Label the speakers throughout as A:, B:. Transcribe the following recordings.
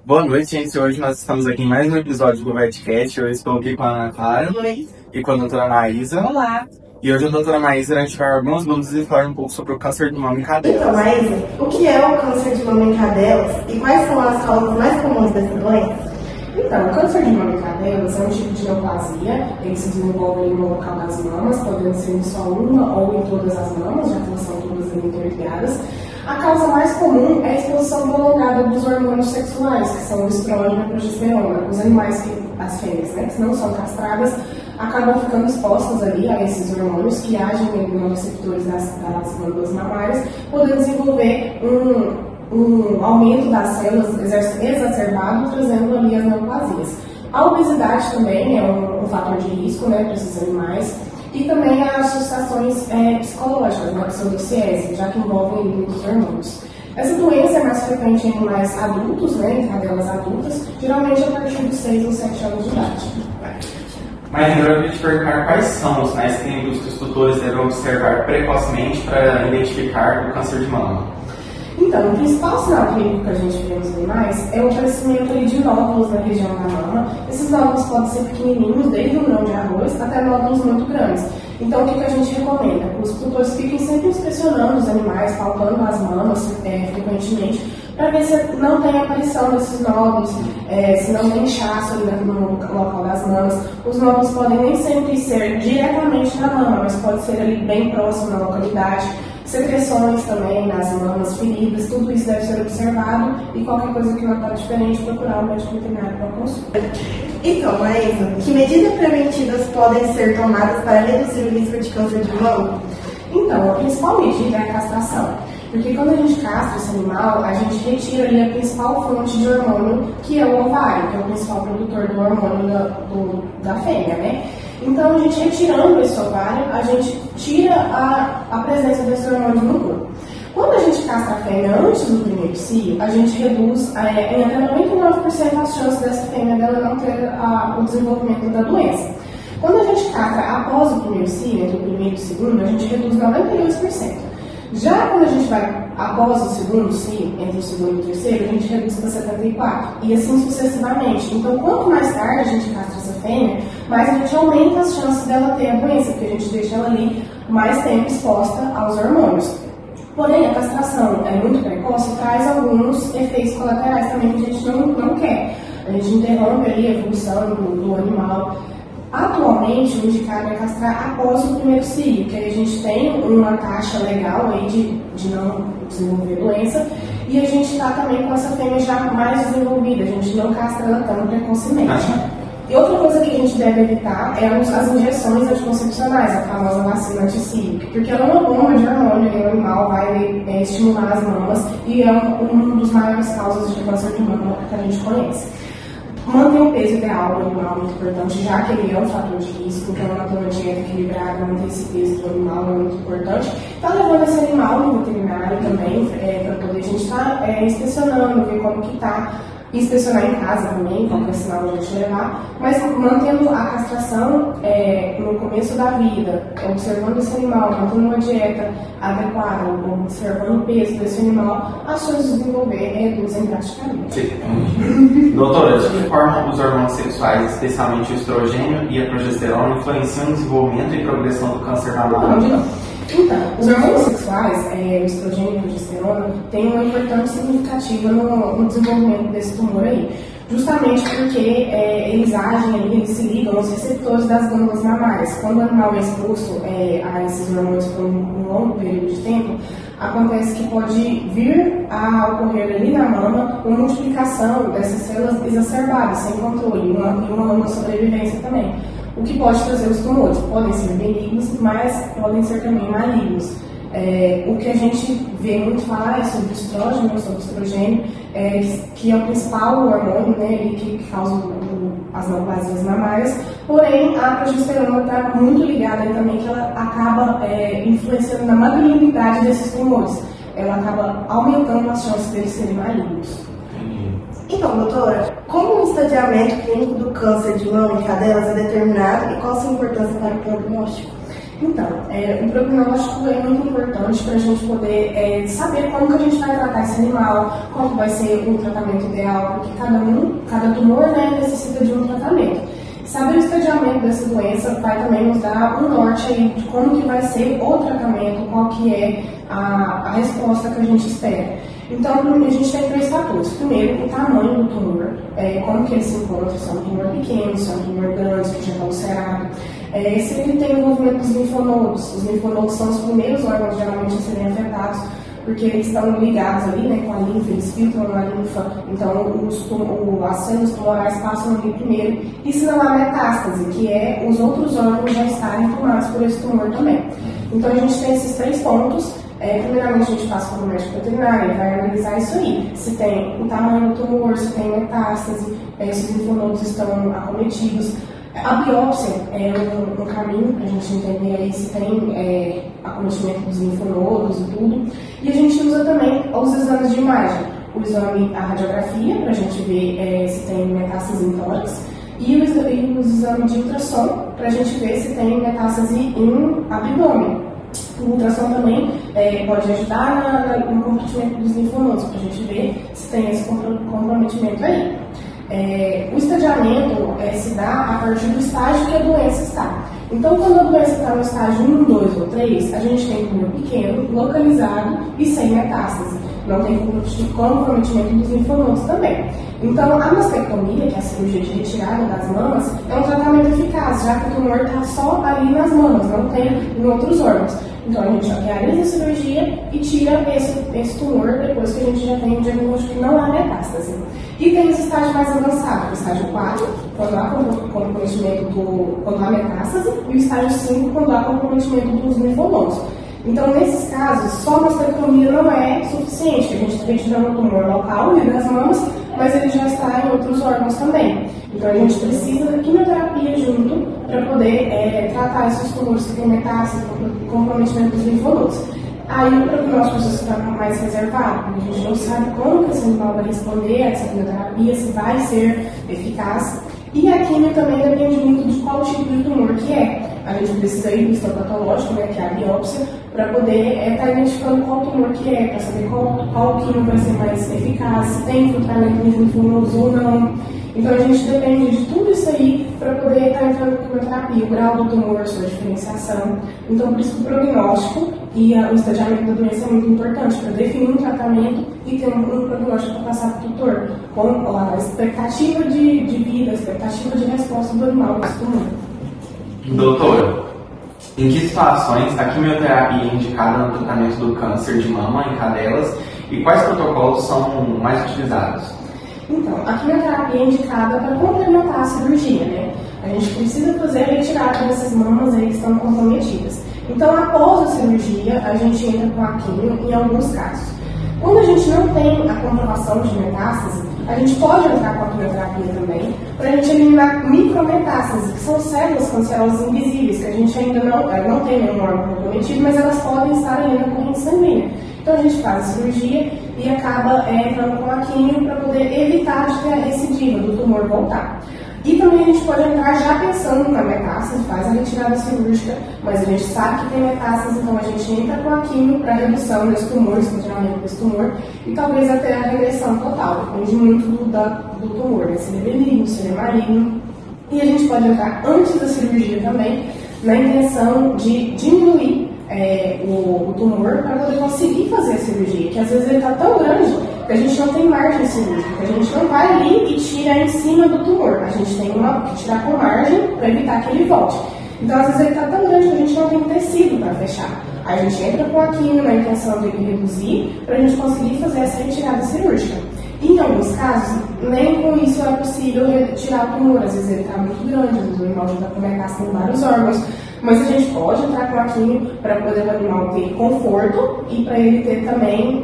A: Boa noite, gente. Hoje nós estamos aqui em mais um episódio do Verticast. Eu estou aqui com a Ana Clara e com a doutora Maísa.
B: Olá!
A: E hoje a doutora Maísa vai tirar algumas dúvidas e falar um pouco sobre o câncer de mama em cadelas.
B: Então, Maísa, o que é o câncer de mama em cadelas e quais são as causas mais comuns dessa doença?
C: Então, o câncer de mama em cadelas é um tipo de neoplasia. Ele se desenvolve no local das mamas, podendo ser em só uma ou em todas as mamas, já que elas são todas interligadas. A causa mais comum é a exposição prolongada dos hormônios sexuais, que são o estrôgeno e a progesterona. Os animais, as fêmeas, que não são castradas, acabam ficando expostas ali a esses hormônios que agem nos receptores das glândulas mamárias, podendo desenvolver um aumento das células exacerbado, trazendo ali as neoplasias. A obesidade também é um fator de risco para esses animais. E também as associações psicológicas, a pseudociese, já que envolvem muitos hormônios. Essa doença é mais frequente em animais adultos, em cadelas adultas, geralmente a partir dos 6 ou 7 anos de idade.
A: Mas eu queria te perguntar quais são os sinais clínicos que os tutores devem observar precocemente para identificar o câncer de mama.
C: Então, o principal sinal clínico que a gente vê nos animais é o aparecimento de nódulos na região da mama. Esses nódulos podem ser pequenininhos, desde um grão de arroz até nódulos muito grandes. Então, o que a gente recomenda? Os tutores fiquem sempre inspecionando os animais, palpando as mamas frequentemente, para ver se não tem aparição desses nódulos, se não tem inchaço ali no local das mamas. Os nódulos podem nem sempre ser diretamente na mama, mas pode ser ali bem próximo na localidade. Secreções também nas mamas, feridas, tudo isso deve ser observado e qualquer coisa que notar diferente, procurar o médico veterinário para consulta.
B: Então, Maísa, que medidas preventivas podem ser tomadas para reduzir o risco de câncer de mama?
C: Então, a principal medida é a castração. Porque quando a gente castra esse animal, a gente retira ali a principal fonte de hormônio, que é o ovário, que é o principal produtor do hormônio da fêmea, Então, a gente retirando esse ovário, a gente tira a presença desse hormônio no corpo. Quando a gente castra a fêmea antes do primeiro cio, a gente reduz em até 99% as chances dessa fêmea dela não ter o desenvolvimento da doença. Quando a gente castra após o primeiro cio, entre o primeiro e o segundo, a gente reduz 92%. Já quando a gente vai após o segundo cio, entre o segundo e o terceiro, a gente reduz para 74%, e assim sucessivamente. Então, quanto mais tarde a gente castra essa fêmea, mais a gente aumenta as chances dela ter a doença, porque a gente deixa ela ali mais tempo exposta aos hormônios. Porém, a castração é muito precoce e traz alguns efeitos colaterais também que a gente não quer. A gente interrompe ali a evolução do animal. Atualmente, o indicado é castrar após o primeiro cio, que aí a gente tem uma taxa legal aí de não desenvolver doença, e a gente está também com essa fêmea já mais desenvolvida, a gente não castra ela tão precocemente. E outra coisa que a gente deve evitar é as injeções anticoncepcionais, a famosa vacina anti-cio, porque ela é uma bomba de hormônio e o animal vai estimular as mamas e é um dos maiores causas de câncer de mama que a gente conhece. Manter o peso ideal do animal é muito importante, já que ele é um fator de risco, então manter uma dieta equilibrada, manter esse peso do animal é muito importante. Está levando esse animal no veterinário também, para poder a gente estar inspecionando, ver como que está, inspecionar em casa também, qualquer sinal a gente levar, mas mantendo a castração no começo da vida, observando esse animal, mantendo uma dieta adequada, observando o peso desse animal, as chances de desenvolver reduzem drasticamente.
A: Doutora, de que forma os hormônios sexuais, especialmente o estrogênio e a progesterona, influenciam no desenvolvimento e progressão do câncer mamário?
C: Então, os hormônios sexuais, o estrogênio e a progesterona, têm uma importância significativa no desenvolvimento desse tumor aí. Justamente porque eles agem ali, eles se ligam aos receptores das glândulas mamárias. Quando o animal é exposto a esses hormônios por um longo período de tempo, acontece que pode vir a ocorrer ali na mama uma multiplicação dessas células exacerbadas, sem controle, e uma sobrevivência também. O que pode trazer os tumores. Podem ser benignos, mas podem ser também malignos. O que a gente vê muito falar é sobre o estrógeno, sobre o estrogênio, que é o principal hormônio, que causa as neoplasias mamárias. Porém, a progesterona está muito ligada aí também, que ela acaba influenciando na malignidade desses tumores. Ela acaba aumentando as chances deles serem malignos.
B: Então, doutora, como o estadiamento clínico do câncer de mama em cadelas é determinado e qual a sua importância para o prognóstico?
C: Então, o prognóstico é muito importante para a gente poder saber como que a gente vai tratar esse animal, qual que vai ser o tratamento ideal, porque cada tumor, né, necessita de um tratamento. Saber o estadiamento dessa doença vai também nos dar um norte aí de como que vai ser o tratamento, qual que é a resposta que a gente espera. Então, a gente tem 3 fatores. Primeiro, o tamanho do tumor, como que ele se encontra, se é um tumor pequeno, se é um tumor grande, que já está ulcerado. Se ele tem envolvimento dos linfonodos. Os linfonodos são os primeiros órgãos geralmente a serem afetados, porque eles estão ligados ali, né, com a linfa, eles filtram a linfa, então as células tumorais passam ali primeiro. E se não há metástase, que é os outros órgãos já estarem tomados por esse tumor também. Então, a gente tem esses 3 pontos. Primeiramente, a gente passa para o médico veterinário, ele vai analisar isso aí. Se tem o tamanho do tumor, se tem metástase, se os linfonodos estão acometidos. A biópsia é um caminho para a gente entender aí se tem acometimento dos linfonodos e tudo. E a gente usa também os exames de imagem. O exame, a radiografia, para a gente ver se tem metástase em tórax. E os exames de ultrassom, para a gente ver se tem metástase em abdômen. O ultrassom também pode ajudar no comprometimento dos linfonodos, para a gente ver se tem esse comprometimento aí. O estadiamento se dá a partir do estágio que a doença está. Então, quando a doença está no estágio 1, 2 ou 3, a gente tem tumor pequeno, localizado e sem metástase. Não tem comprometimento dos linfonodos também. Então, a mastectomia, que é a cirurgia de retirada das mamas, é um tratamento eficaz, já que o tumor está só ali nas mamas, não tem em outros órgãos. Então, a gente realiza a cirurgia e tira esse tumor depois que a gente já tem o diagnóstico que não há metástase. E tem esse estágio mais avançado, o estágio 4, quando há comprometimento quando há metástase, e o estágio 5, quando há comprometimento dos linfonodos. Então, nesses casos, só a mastectomia não é suficiente, a gente está retirando o tumor local ali das mamas, mas ele já está em outros órgãos também. Então, a gente precisa da quimioterapia junto para poder tratar esses tumores que têm metástase, comprometimento dos linfonodos. Aí o prognóstico já está mais reservado, porque a gente não sabe como que esse animal vai responder a essa quimioterapia, se vai ser eficaz. E a quimio também depende muito de qual tipo de tumor que é. A gente precisa ir no histopatológico, né, que é a biópsia, para poder estar identificando qual tumor que é, para saber qual quimio vai ser mais eficaz, se tem infiltramento nos linfonodos ou não. Então a gente depende de tudo isso aí para poder estar entrando com a quimioterapia, o grau do tumor, sua diferenciação. Então por isso que o prognóstico e o estadiamento da doença é muito importante para definir um tratamento e ter um prognóstico para passar para o tutor, com a expectativa de vida, a expectativa de resposta do animal desse tumor.
A: Doutora, em que situações a quimioterapia é indicada no tratamento do câncer de mama em cadelas e quais protocolos são mais utilizados?
C: Então, a quimioterapia é indicada para complementar a cirurgia, né? A gente precisa fazer a retirada dessas mamas aí que estão comprometidas. Então, após a cirurgia, a gente entra com a quimio em alguns casos. Quando a gente não tem a comprovação de metástase, a gente pode entrar com a quimioterapia também, para a gente eliminar micrometástases, que são células cancerosas invisíveis, que a gente ainda não tem nenhum órgão comprometido, mas elas podem estar ali na corrente sanguínea. Então a gente faz a cirurgia e acaba entrando com a quimio para poder evitar de ter a recidiva do tumor voltar. E também a gente pode entrar já pensando na metástase, faz a retirada cirúrgica, mas a gente sabe que tem metástase, então a gente entra com a quimio para redução desse tumor, escanteamento desse tumor, e talvez até a regressão total, depende muito do tumor, né? Se ele é benigno, se ele é maligno. E a gente pode entrar antes da cirurgia também, na intenção de diminuir o tumor para poder conseguir fazer a cirurgia, que às vezes ele está tão grande que a gente não tem margem cirúrgica, que a gente não vai ali e tira em cima do tumor, a gente tem que tirar com margem para evitar que ele volte. Então às vezes ele está tão grande que a gente não tem tecido para fechar. Aí a gente entra com a quimio na intenção de reduzir para a gente conseguir fazer essa retirada cirúrgica. E em alguns casos, nem com isso é possível retirar o tumor, às vezes ele está muito grande, às vezes o animal já está com metástase em vários órgãos, mas a gente pode entrar com a quimio para poder o animal ter conforto e para ele ter também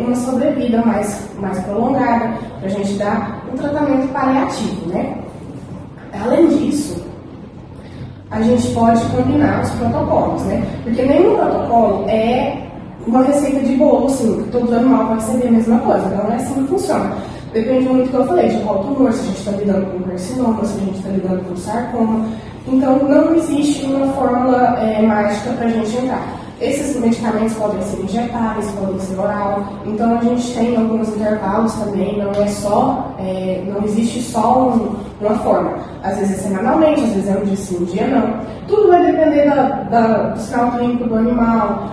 C: uma sobrevida mais prolongada, para a gente dar um tratamento paliativo, né? Além disso, a gente pode combinar os protocolos, né? Porque nenhum protocolo é uma receita de bolo, assim, que todo animal vai receber a mesma coisa, não é assim que funciona. Depende muito do que eu falei, de qual tumor, se a gente está lidando com carcinoma, se a gente está lidando com sarcoma. Então, não existe uma fórmula mágica para a gente entrar. Esses medicamentos podem ser injetáveis, podem ser oral, então a gente tem alguns intervalos também, não existe só uma forma. Às vezes é semanalmente, às vezes é um dia sim, um dia não. Tudo vai depender do sinal clínico do animal,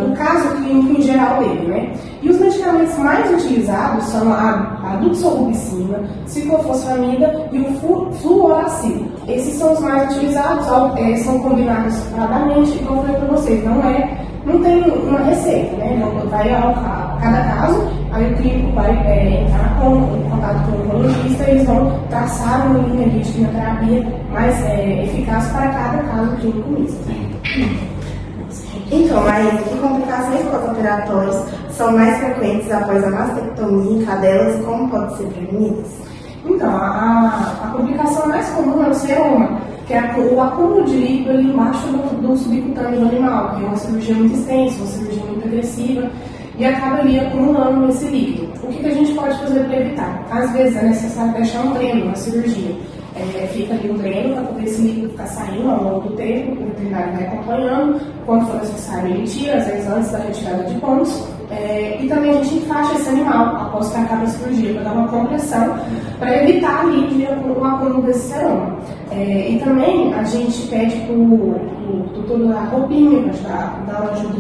C: do caso clínico em geral dele, né? E os medicamentos mais utilizados são a doxorubicina, ciclofosfamida e o fluoracilo. Esses são os mais utilizados, são combinados separadamente, como eu falei para vocês, não tem uma receita, né? Vai a cada caso, aí o clínico vai entrar em contato com o oncologista e eles vão traçar uma linha de quimioterapia mais eficaz para cada caso clínico mesmo.
B: Então, mas que complicações pós-operatórias são mais frequentes após a mastectomia em cadelas e como podem ser prevenidas?
C: Então, a complicação mais comum é o seroma, que é o acúmulo de líquido ali embaixo do subcutâneo do animal, que é uma cirurgia muito extensa, uma cirurgia muito agressiva, e acaba ali acumulando esse líquido. O que a gente pode fazer para evitar? Às vezes é necessário deixar um dreno na cirurgia. Fica ali um dreno para poder esse líquido ficar saindo ao longo do tempo, o veterinário vai acompanhando, quando for necessário ele tira, às vezes antes da retirada de pontos, e também a gente enfaixa esse animal após que acaba a cirurgia, para dar uma compressão, para evitar ali o acúmulo desse seroma. E também a gente pede para o tutor dar roupinha, para dar uma ajuda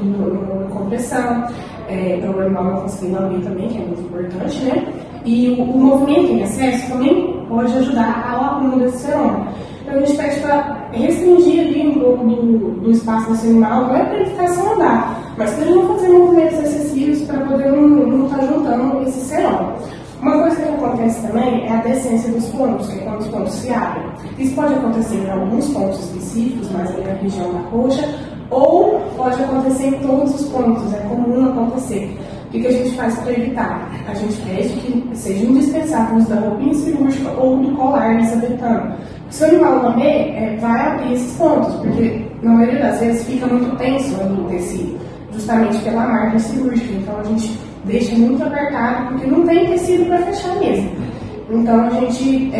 C: na compressão, para o animal não conseguir lamber também, que é muito importante, né? E o movimento em excesso também pode ajudar ao acúmulo desse seroma. Então a gente pede para restringir ali um pouco do espaço desse animal, não é para ele ficar sem andar, mas para ele não fazer movimentos excessivos para poder não estar juntando esse seroma. Uma coisa que acontece também é a descência dos pontos, que é quando os pontos se abrem. Isso pode acontecer em alguns pontos específicos, mais ali na região da coxa, ou pode acontecer em todos os pontos, é comum acontecer. O que a gente faz para evitar? A gente pede que seja indispensável o uso da roupinha cirúrgica ou do colar elisabetano. Se o animal lamber, vai abrir esses pontos, porque na maioria das vezes fica muito tenso ali o tecido, justamente pela marca cirúrgica. Então a gente deixa muito apertado, porque não tem tecido para fechar mesmo. Então a gente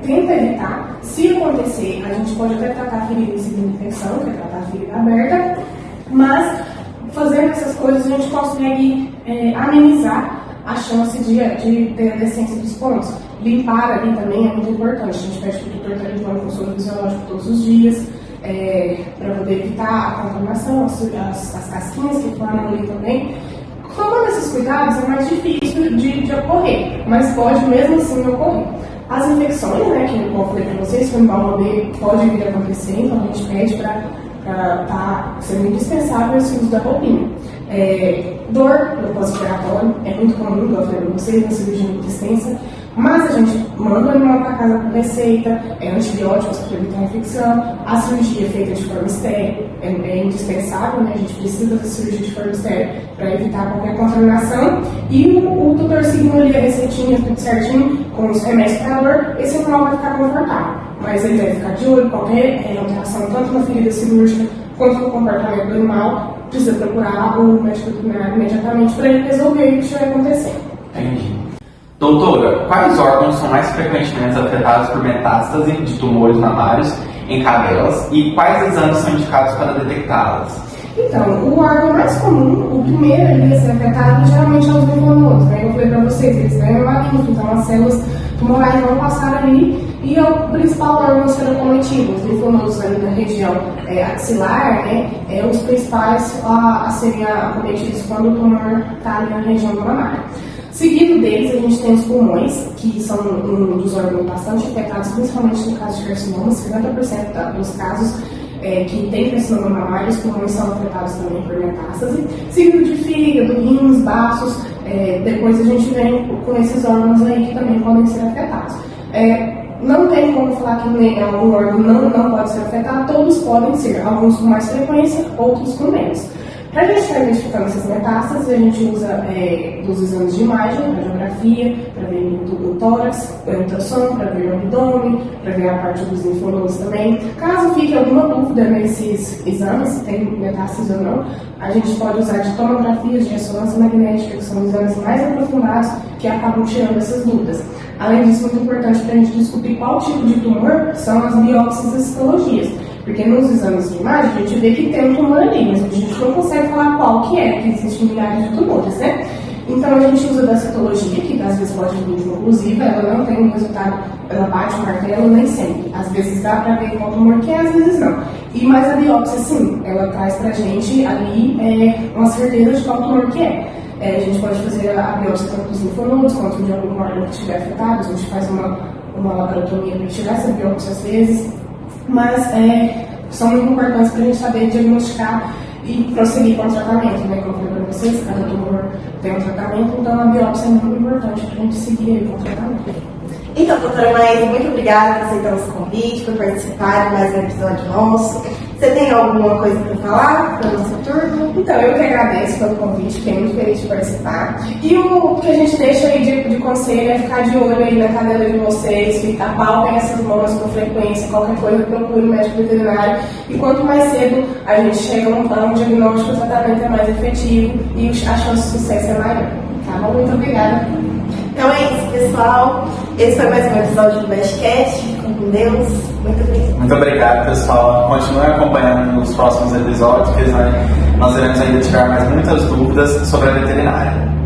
C: tenta evitar. Se acontecer, a gente pode até tratar a ferida em segunda infecção, que é tratar a ferida aberta, mas fazendo essas coisas a gente consegue amenizar a chance de ter a descência dos pontos. Limpar ali também é muito importante. A gente pede para o tutor estar limpando com o soro fisiológico todos os dias, para poder evitar a contaminação, as casquinhas que formam ali também. Tomando esses cuidados é mais difícil de ocorrer, mas pode mesmo assim ocorrer. As infecções, né, que eu falei para vocês, foi um balão pode vir a acontecer, então a gente pede para ser indispensável esse uso da roupinha. Dor no pós-operatório é muito comum, como eu falei para vocês, na cirurgia muito extensa, mas a gente manda o animal para casa com receita, antibióticos para evitar a infecção, a cirurgia é feita de forma estéril, é indispensável, né? A gente precisa da cirurgia de forma estéril para evitar qualquer contaminação, e o tutor seguindo ali a receitinha, tudo certinho, com os remédios para dor, esse animal vai ficar confortável, mas ele deve ficar de olho, qualquer alteração, tanto na ferida cirúrgica quanto no comportamento do animal, precisa procurar o médico veterinário imediatamente para ele resolver o que estiver acontecendo.
A: Entendi. Doutora, quais órgãos são mais frequentemente afetados por metástase de tumores mamários em cadelas e quais exames são indicados para detectá-las?
C: Então, o órgão mais comum, o primeiro ali a ser afetado, geralmente é os linfonodos, né? Eu falei para vocês, eles ganham a linfa, então as células tumorais vão passar ali, e é o principal órgão a ser acometido. Os linfonodos ali na região axilar, né? Os principais a serem acometidos quando o tumor está ali na região do mamário. Seguido deles, a gente tem os pulmões, que são um dos órgãos bastante afetados, principalmente no caso de carcinoma. 50% dos casos que tem carcinoma mamário, os pulmões são afetados também por metástase. Seguido de fígado, rins, baços, depois a gente vem com esses órgãos aí que também podem ser afetados. Não tem como falar que algum órgão não pode ser afetado, todos podem ser, alguns com mais frequência, outros com menos. Para a gente estar identificando essas metástases, a gente usa dos exames de imagem, radiografia, para ver o tórax, o ultrassom, para ver o abdômen, para ver a parte dos linfonodos também. Caso fique alguma dúvida nesses exames, se tem metástases ou não, a gente pode usar de tomografias de ressonância magnética, que são exames mais aprofundados que acabam tirando essas dúvidas. Além disso, muito importante para a gente descobrir qual tipo de tumor são as biópsias e as citologias. Porque nos exames de imagem a gente vê que tem um tumor ali, mas a gente não consegue falar qual que é, que existem milhares de tumores, né? Então a gente usa da citologia, que às vezes pode vir inconclusiva, ela não tem um resultado, ela bate o martelo, nem sempre. Às vezes dá para ver qual tumor que é, às vezes não. Mas a biópsia, sim, ela traz pra gente ali uma certeza de qual tumor que é. A gente pode fazer a biópsia tanto dos linfonodos quanto de algum órgão que estiver afetado, a gente faz uma laparotomia para tirar essa biópsia às vezes. Mas são muito importantes para a gente saber diagnosticar e prosseguir com o tratamento, né? Como eu falei para vocês, cada tumor tem um tratamento, então a biópsia é muito importante para a gente seguir com o tratamento.
B: Então, doutora Maísa, muito obrigada por aceitar esse convite, por participar de mais um episódio nosso. Você tem alguma coisa para falar para a nossa turma?
C: Então, eu que agradeço pelo convite, fiquei muito feliz de participar. E o que a gente deixa aí de conselho é ficar de olho aí na cadela de vocês, apalpem essas mamas com frequência, qualquer coisa procure um médico veterinário. E quanto mais cedo a gente chega a um diagnóstico, o tratamento é mais efetivo e a chance de sucesso é maior. Tá bom? Muito obrigada.
B: Então é isso, pessoal. Esse foi mais um episódio do Bestcast. Fiquem com Deus. Muito obrigada.
A: Muito obrigado, pessoal. Continuem acompanhando nos próximos episódios, que nós iremos ainda tirar mais muitas dúvidas sobre a veterinária.